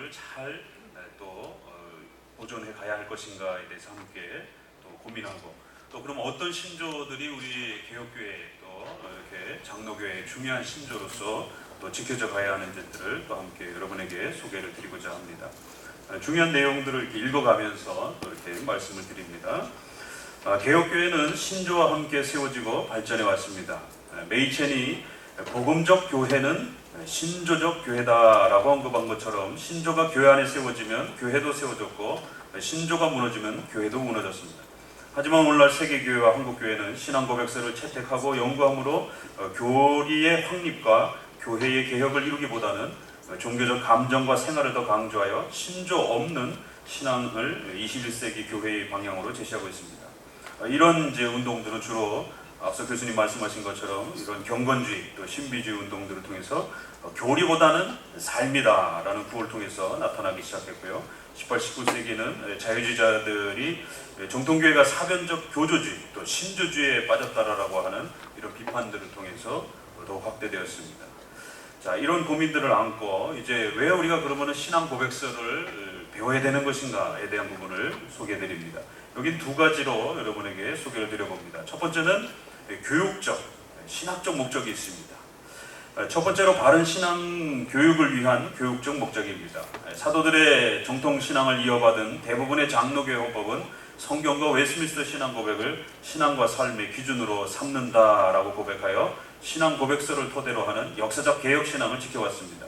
이거를 잘 또 보존해 가야 할 것인가에 대해서 함께 또 고민하고, 또 그럼 어떤 신조들이 우리 개혁교회 또 이렇게 장로교회의 중요한 신조로서 또 지켜져 가야 하는지들을 또 함께 여러분에게 소개를 드리고자 합니다. 중요한 내용들을 이렇게 읽어가면서 또 이렇게 말씀을 드립니다. 개혁교회는 신조와 함께 세워지고 발전해 왔습니다. 메이첸이 복음적 교회는 신조적 교회다라고 언급한 것처럼 신조가 교회 안에 세워지면 교회도 세워졌고 신조가 무너지면 교회도 무너졌습니다. 하지만 오늘날 세계교회와 한국교회는 신앙 고백서를 채택하고 연구함으로 교리의 확립과 교회의 개혁을 이루기보다는 종교적 감정과 생활을 더 강조하여 신조 없는 신앙을 21세기 교회의 방향으로 제시하고 있습니다. 이런 운동들은 주로 앞서 교수님 말씀하신 것처럼 이런 경건주의 또 신비주의 운동들을 통해서 교리보다는 삶이다라는 구호를 통해서 나타나기 시작했고요. 18, 19세기는 자유주의자들이 정통교회가 사변적 교조주의 또 신조주의에 빠졌다라고 하는 이런 비판들을 통해서 더욱 확대되었습니다. 자, 이런 고민들을 안고 이제 왜 우리가 그러면 신앙 고백서를 배워야 되는 것인가에 대한 부분을 소개해 드립니다. 여기 두 가지로 여러분에게 소개를 드려봅니다. 첫 번째는 교육적, 신학적 목적이 있습니다. 첫 번째로 바른 신앙 교육을 위한 교육적 목적입니다. 사도들의 정통 신앙을 이어받은 대부분의 장로교회 헌법은 성경과 웨스트민스터 신앙 고백을 신앙과 삶의 기준으로 삼는다라고 고백하여 신앙 고백서를 토대로 하는 역사적 개혁 신앙을 지켜왔습니다.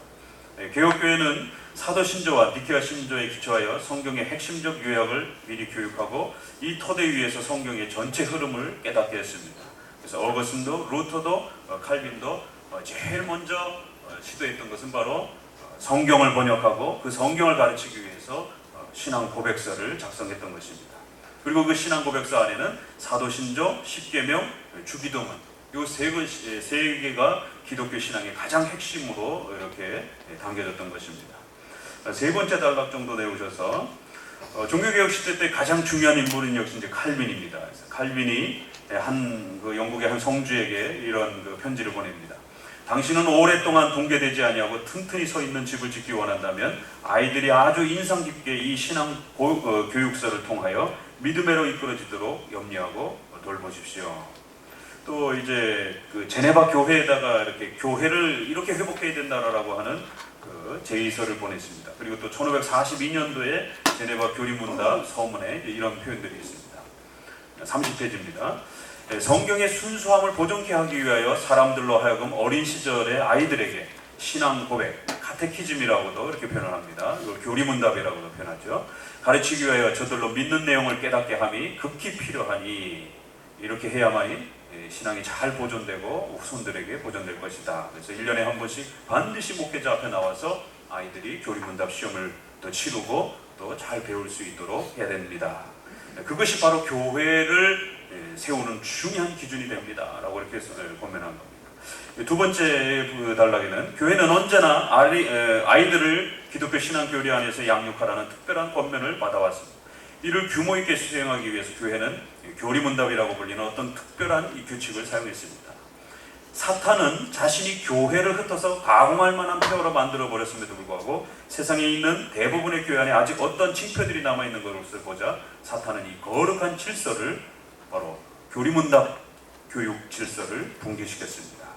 개혁교회는 사도 신조와 니케아 신조에 기초하여 성경의 핵심적 요약을 미리 교육하고 이 토대 위에서 성경의 전체 흐름을 깨닫게 했습니다. 그래서 어거스틴도 루터도 칼빈도 제일 먼저 시도했던 것은 바로 성경을 번역하고 그 성경을 가르치기 위해서 신앙 고백서를 작성했던 것입니다. 그리고 그 신앙 고백서 안에는 사도신조, 십계명, 주기도문 이 세 개가 기독교 신앙의 가장 핵심으로 이렇게 담겨졌던 것입니다. 세 번째 단락 정도 내오셔서 종교개혁 시대 때 가장 중요한 인물은 역시 이제 칼빈입니다. 칼빈이 영국의 한 성주에게 이런 편지를 보냅니다. 당신은 오랫동안 붕괴되지 아니하고 튼튼히 서 있는 집을 짓기 원한다면 아이들이 아주 인상 깊게 이 신앙 교육서를 통하여 믿음으로 이끌어지도록 염려하고 돌보십시오. 또 이제 제네바 교회에다가 이렇게 교회를 이렇게 회복해야 된다라고 하는 제의서를 보냈습니다. 그리고 또 1542년도에 제네바 교리문답 서문에 이런 표현들이 있습니다. 30페이지입니다. 성경의 순수함을 보존케 하기 위하여 사람들로 하여금 어린 시절의 아이들에게 신앙 고백, 카테키즘이라고도 이렇게 표현합니다. 이걸 교리문답이라고도 표현하죠. 가르치기 위하여 저들로 믿는 내용을 깨닫게 함이 극히 필요하니 이렇게 해야만이 신앙이 잘 보존되고 후손들에게 보존될 것이다. 그래서 1년에 한 번씩 반드시 목회자 앞에 나와서 아이들이 교리문답 시험을 또 치르고 또 잘 배울 수 있도록 해야 됩니다. 그것이 바로 교회를 세우는 중요한 기준이 됩니다. 라고 이렇게 권면한 겁니다. 두 번째 단락에는 교회는 언제나 아이들을 기독교 신앙 교리 안에서 양육하라는 특별한 권면을 받아왔습니다. 이를 규모 있게 수행하기 위해서 교회는 교리문답이라고 불리는 어떤 특별한 이 규칙을 사용했습니다. 사탄은 자신이 교회를 흩어서 가공할 만한 폐허로 만들어버렸음에도 불구하고 세상에 있는 대부분의 교회 안에 아직 어떤 징표들이 남아있는 것을 보자 사탄은 이 거룩한 질서를 바로 교리문답 교육 질서를 붕괴시켰습니다.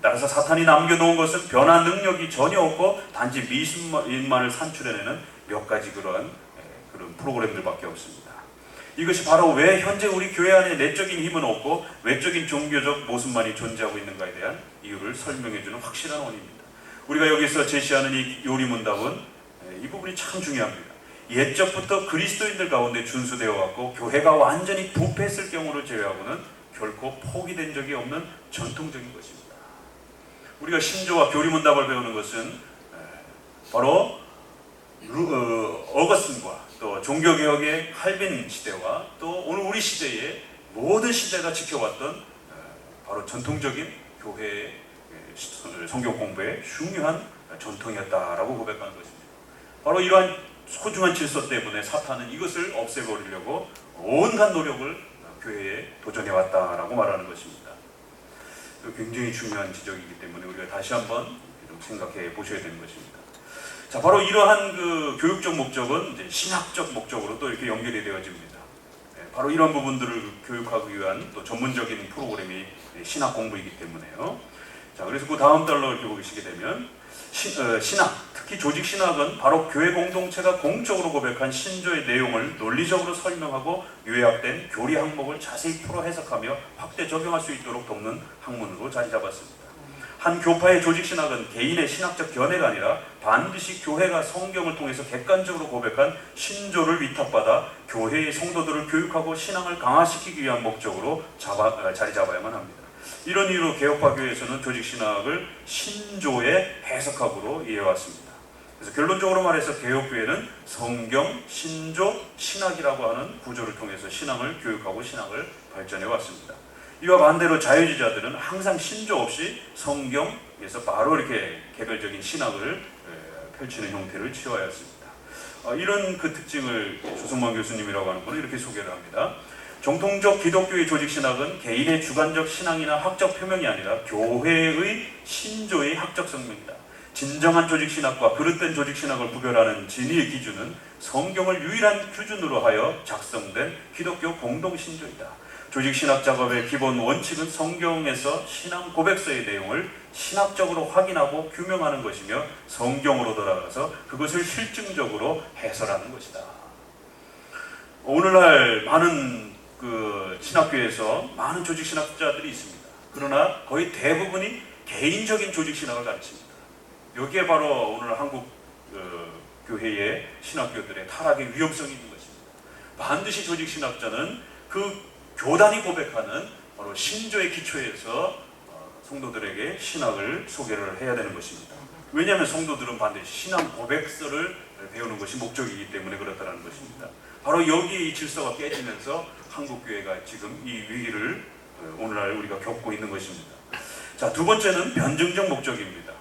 따라서 사탄이 남겨놓은 것은 변화 능력이 전혀 없고 단지 미신만을 산출해내는 몇 가지 그런 프로그램들밖에 없습니다. 이것이 바로 왜 현재 우리 교회 안에 내적인 힘은 없고 외적인 종교적 모습만이 존재하고 있는가에 대한 이유를 설명해주는 확실한 원인입니다. 우리가 여기서 제시하는 이 요리문답은 이 부분이 참 중요합니다. 옛적부터 그리스도인들 가운데 준수되어 왔고 교회가 완전히 부패했을 경우를 제외하고는 결코 포기된 적이 없는 전통적인 것입니다. 우리가 신조와 교리문답을 배우는 것은 바로 어거스틴과 또 종교개혁의 칼빈 시대와 또 오늘 우리 시대의 모든 시대가 지켜왔던 바로 전통적인 교회의 성경 공부의 중요한 전통이었다라고 고백하는 것입니다. 바로 이러한 소중한 질서 때문에 사탄은 이것을 없애버리려고 온갖 노력을 교회에 도전해왔다라고 말하는 것입니다. 굉장히 중요한 지적이기 때문에 우리가 다시 한번 좀 생각해 보셔야 되는 것입니다. 자, 바로 이러한 그 교육적 목적은 이제 신학적 목적으로 또 이렇게 연결이 되어집니다. 바로 이런 부분들을 교육하기 위한 또 전문적인 프로그램이 신학 공부이기 때문에요. 자, 그래서 그 다음 달로 이렇게 보시게 되면 신학, 특히 조직 신학은 바로 교회 공동체가 공적으로 고백한 신조의 내용을 논리적으로 설명하고 요약된 교리 항목을 자세히 풀어 해석하며 확대 적용할 수 있도록 돕는 학문으로 자리 잡았습니다. 한 교파의 조직 신학은 개인의 신학적 견해가 아니라 반드시 교회가 성경을 통해서 객관적으로 고백한 신조를 위탁받아 교회의 성도들을 교육하고 신앙을 강화시키기 위한 목적으로 자리 잡아야만 합니다. 이런 이유로 개혁파 교회에서는 조직 신학을 신조의 해석학으로 이해해왔습니다. 그래서 결론적으로 말해서 개혁교회는 성경, 신조, 신학이라고 하는 구조를 통해서 신앙을 교육하고 신앙을 발전해왔습니다. 이와 반대로 자유주의자들은 항상 신조 없이 성경에서 바로 이렇게 개별적인 신학을 펼치는 형태를 취하였습니다. 이런 그 특징을 조성만 교수님이라고 하는 분은 이렇게 소개를 합니다. 정통적 기독교의 조직신학은 개인의 주관적 신앙이나 학적 표명이 아니라 교회의 신조의 학적 성명이다. 진정한 조직신학과 그릇된 조직신학을 구별하는 진의의 기준은 성경을 유일한 기준으로 하여 작성된 기독교 공동신조이다. 조직신학 작업의 기본 원칙은 성경에서 신앙 고백서의 내용을 신학적으로 확인하고 규명하는 것이며 성경으로 돌아가서 그것을 실증적으로 해설하는 것이다. 오늘날 많은 그 신학교에서 많은 조직신학자들이 있습니다. 그러나 거의 대부분이 개인적인 조직신학을 가르칩니다. 여기에 바로 오늘 한국 교회의 신학교들의 타락의 위험성이 있는 것입니다. 반드시 조직신학자는 그 교단이 고백하는 바로 신조의 기초에서 성도들에게 신학을 소개를 해야 되는 것입니다. 왜냐하면 성도들은 반드시 신앙 고백서를 배우는 것이 목적이기 때문에 그렇다는 것입니다. 바로 여기 이 질서가 깨지면서 한국교회가 지금 이 위기를 오늘날 우리가 겪고 있는 것입니다. 자, 두 번째는 변증적 목적입니다.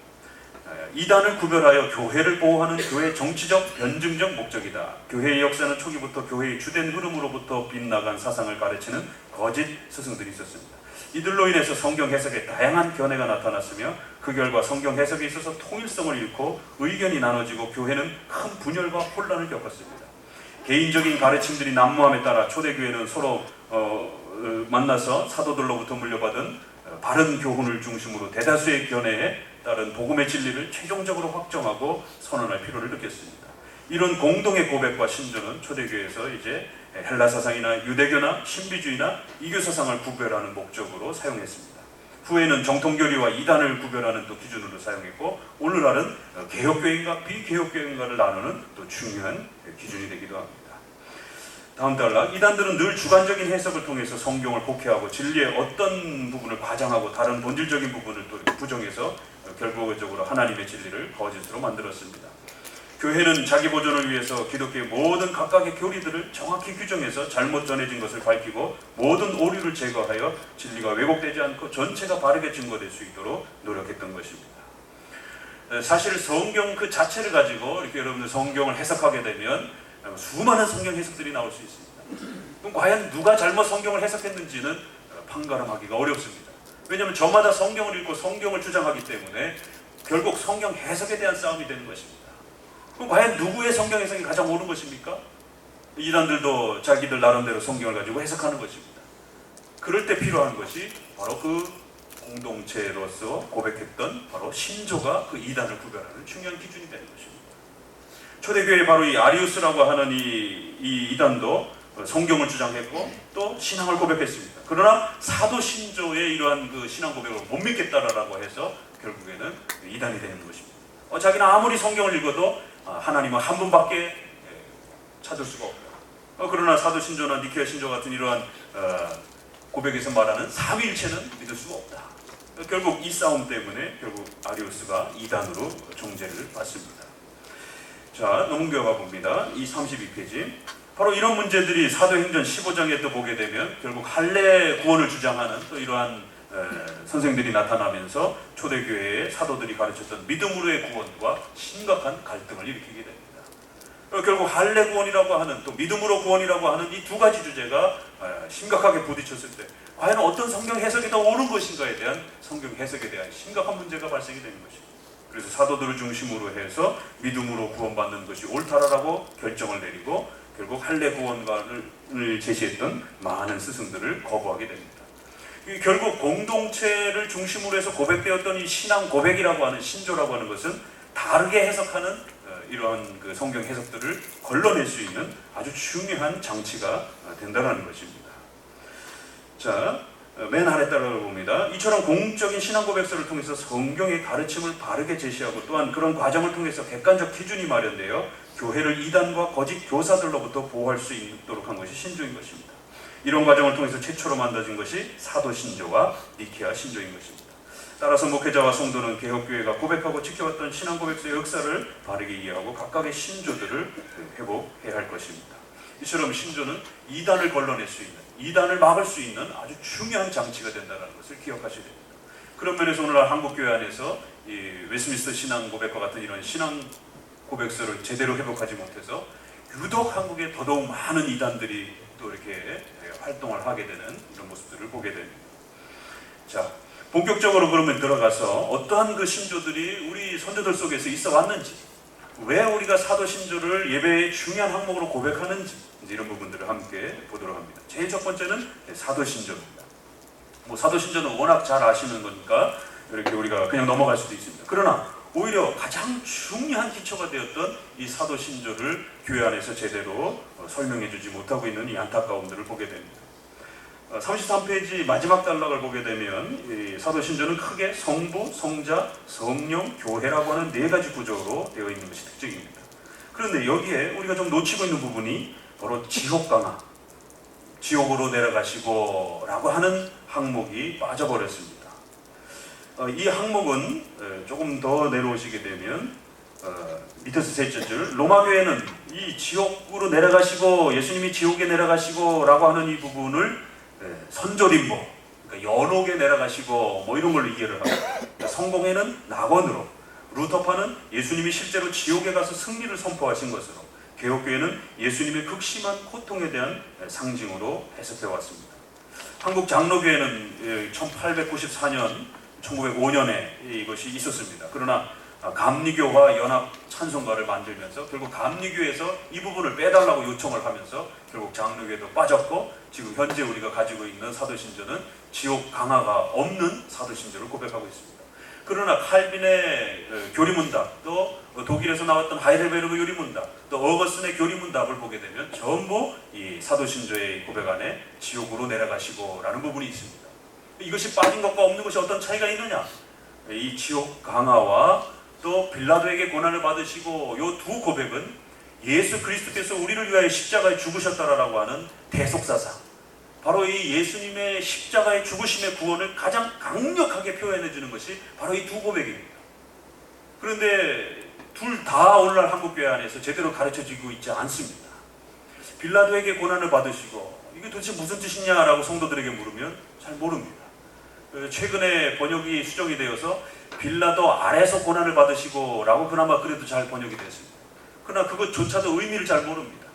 이단을 구별하여 교회를 보호하는 교회의 정치적 변증적 목적이다. 교회의 역사는 초기부터 교회의 주된 흐름으로부터 빗나간 사상을 가르치는 거짓 스승들이 있었습니다. 이들로 인해서 성경 해석에 다양한 견해가 나타났으며 그 결과 성경 해석에 있어서 통일성을 잃고 의견이 나눠지고 교회는 큰 분열과 혼란을 겪었습니다. 개인적인 가르침들이 난무함에 따라 초대교회는 서로 만나서 사도들로부터 물려받은 바른 교훈을 중심으로 대다수의 견해에 따른 복음의 진리를 최종적으로 확정하고 선언할 필요를 느꼈습니다. 이런 공동의 고백과 신조는 초대교회에서 이제 헬라 사상이나 유대교나 신비주의나 이교 사상을 구별하는 목적으로 사용했습니다. 후에는 정통교리와 이단을 구별하는 또 기준으로 사용했고 오늘날은 개혁교회인가 비개혁교회인가를 나누는 또 중요한 기준이 되기도 합니다. 다음 단락, 이단들은 늘 주관적인 해석을 통해서 성경을 곡해하고 진리의 어떤 부분을 과장하고 다른 본질적인 부분을 또 부정해서 결과적으로 하나님의 진리를 거짓으로 만들었습니다. 교회는 자기 보존을 위해서 기독교의 모든 각각의 교리들을 정확히 규정해서 잘못 전해진 것을 밝히고 모든 오류를 제거하여 진리가 왜곡되지 않고 전체가 바르게 증거될 수 있도록 노력했던 것입니다. 사실 성경 그 자체를 가지고 이렇게 여러분들 성경을 해석하게 되면 수많은 성경 해석들이 나올 수 있습니다. 그럼 과연 누가 잘못 성경을 해석했는지는 판가름하기가 어렵습니다. 왜냐하면 저마다 성경을 읽고 성경을 주장하기 때문에 결국 성경 해석에 대한 싸움이 되는 것입니다. 그럼 과연 누구의 성경 해석이 가장 옳은 것입니까? 이단들도 자기들 나름대로 성경을 가지고 해석하는 것입니다. 그럴 때 필요한 것이 바로 그 공동체로서 고백했던 바로 신조가 그 이단을 구별하는 중요한 기준이 되는 것입니다. 초대교회 바로 이 아리우스라고 하는 이 이단도 성경을 주장했고 또 신앙을 고백했습니다. 그러나 사도 신조의 이러한 그 신앙 고백을 못 믿겠다라고 해서 결국에는 이단이 되는 것입니다. 자기는 아무리 성경을 읽어도 하나님은 한 분밖에 찾을 수가 없다. 그러나 사도 신조나 니케아 신조 같은 이러한 고백에서 말하는 삼위일체는 믿을 수가 없다. 결국 이 싸움 때문에 결국 아리우스가 이단으로 정죄를 받습니다. 자, 넘겨가 봅니다. 이 32페이지. 바로 이런 문제들이 사도행전 15장에 또 보게 되면 결국 할례 구원을 주장하는 또 이러한 선생들이 나타나면서 초대교회의 사도들이 가르쳤던 믿음으로의 구원과 심각한 갈등을 일으키게 됩니다. 결국 할례 구원이라고 하는 또 믿음으로 구원이라고 하는 이 두 가지 주제가 심각하게 부딪혔을 때 과연 어떤 성경 해석이 더 옳은 것인가에 대한 성경 해석에 대한 심각한 문제가 발생이 되는 것입니다. 그래서 사도들을 중심으로 해서 믿음으로 구원받는 것이 옳다라고 결정을 내리고 결국 할례 구원관을 제시했던 많은 스승들을 거부하게 됩니다. 결국 공동체를 중심으로 해서 고백되었던 이 신앙 고백이라고 하는 신조라고 하는 것은 다르게 해석하는 이러한 그 성경 해석들을 걸러낼 수 있는 아주 중요한 장치가 된다는 것입니다. 자, 맨 아래 따라 봅니다. 이처럼 공적인 신앙 고백서를 통해서 성경의 가르침을 바르게 제시하고 또한 그런 과정을 통해서 객관적 기준이 마련되어 교회를 이단과 거짓 교사들로부터 보호할 수 있도록 한 것이 신조인 것입니다. 이런 과정을 통해서 최초로 만들어진 것이 사도신조와 니케아 신조인 것입니다. 따라서 목회자와 성도는 개혁교회가 고백하고 지켜왔던 신앙 고백서의 역사를 바르게 이해하고 각각의 신조들을 회복해야 할 것입니다. 이처럼 신조는 이단을 걸러낼 수 있는, 이단을 막을 수 있는 아주 중요한 장치가 된다는 것을 기억하셔야 됩니다. 그런 면에서 오늘날 한국교회 안에서 이 웨스트민스터 신앙 고백과 같은 이런 신앙 고백서를 제대로 회복하지 못해서 유독 한국에 더더욱 많은 이단들이 또 이렇게 활동을 하게 되는 이런 모습들을 보게 됩니다. 자, 본격적으로 그러면 들어가서 어떠한 그 신조들이 우리 선조들 속에서 있어 왔는지, 왜 우리가 사도 신조를 예배의 중요한 항목으로 고백하는지 이런 부분들을 함께 보도록 합니다. 제일 첫 번째는 사도 신조입니다. 사도 신조는 워낙 잘 아시는 거니까 이렇게 우리가 그냥 넘어갈 수도 있습니다. 그러나 오히려 가장 중요한 기초가 되었던 이 사도 신조를 교회 안에서 제대로 설명해 주지 못하고 있는 이 안타까움들을 보게 됩니다. 33페이지 마지막 단락을 보게 되면 이 사도 신조는 크게 성부, 성자, 성령, 교회라고 하는 네 가지 구조로 되어 있는 것이 특징입니다. 그런데 여기에 우리가 좀 놓치고 있는 부분이 바로 지옥 강화, 지옥으로 내려가시고 라고 하는 항목이 빠져버렸습니다. 이 항목은 조금 더 내려오시게 되면 밑에서 셋째 줄, 로마교회는 이 지옥으로 내려가시고 예수님이 지옥에 내려가시고 라고 하는 이 부분을 선조림보, 그러니까 연옥에 내려가시고 뭐 이런 걸로 이해를 하고, 그러니까 성공회는 낙원으로, 루터파는 예수님이 실제로 지옥에 가서 승리를 선포하신 것으로, 개혁교회는 예수님의 극심한 고통에 대한 상징으로 해석해 왔습니다. 한국 장로교회는 1894년 1905년에 이것이 있었습니다. 그러나 감리교와 연합 찬송가를 만들면서 결국 감리교에서 이 부분을 빼달라고 요청을 하면서 결국 장로교회도 빠졌고, 지금 현재 우리가 가지고 있는 사도신조는 지옥 강화가 없는 사도신조를 고백하고 있습니다. 그러나 칼빈의 교리문답, 또 독일에서 나왔던 하이델베르그 교리문답, 또 어거스틴의 교리문답을 보게 되면 전부 이 사도신조의 고백 안에 지옥으로 내려가시고 라는 부분이 있습니다. 이것이 빠진 것과 없는 것이 어떤 차이가 있느냐? 이 지옥 강화와 또 빌라도에게 고난을 받으시고 이 두 고백은 예수 그리스도께서 우리를 위하여 십자가에 죽으셨다라고 하는 대속사상, 바로 이 예수님의 십자가의 죽으심의 구원을 가장 강력하게 표현해 주는 것이 바로 이 두 고백입니다. 그런데 둘 다 오늘날 한국교회 안에서 제대로 가르쳐지고 있지 않습니다. 빌라도에게 고난을 받으시고 이게 도대체 무슨 뜻이냐라고 성도들에게 물으면 잘 모릅니다. 최근에 번역이 수정이 되어서 빌라도 아래서 고난을 받으시고 라고 그나마 그래도 잘 번역이 됐습니다. 그러나 그것조차도 의미를 잘 모릅니다.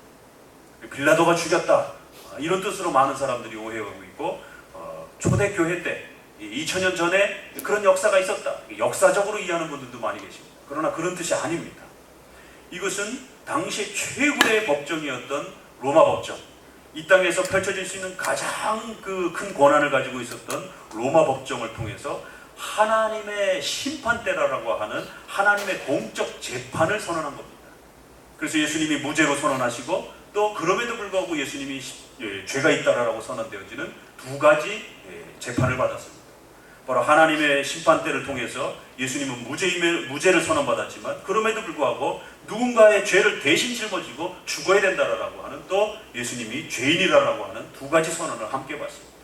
빌라도가 죽였다, 이런 뜻으로 많은 사람들이 오해하고 있고, 초대교회 때 2000년 전에 그런 역사가 있었다, 역사적으로 이해하는 분들도 많이 계십니다. 그러나 그런 뜻이 아닙니다. 이것은 당시 최고의 법정이었던 로마 법정, 이 땅에서 펼쳐질 수 있는 가장 큰 권한을 가지고 있었던 로마 법정을 통해서 하나님의 심판대라고 하는 하나님의 공적 재판을 선언한 겁니다. 그래서 예수님이 무죄로 선언하시고, 또 그럼에도 불구하고 예수님이 죄가 있다라고 선언되어지는 두 가지 재판을 받았습니다. 바로 하나님의 심판대를 통해서 예수님은 무죄를 선언받았지만, 그럼에도 불구하고 누군가의 죄를 대신 짊어지고 죽어야 된다라고 하는, 또 예수님이 죄인이라고 하는 두 가지 선언을 함께 받습니다.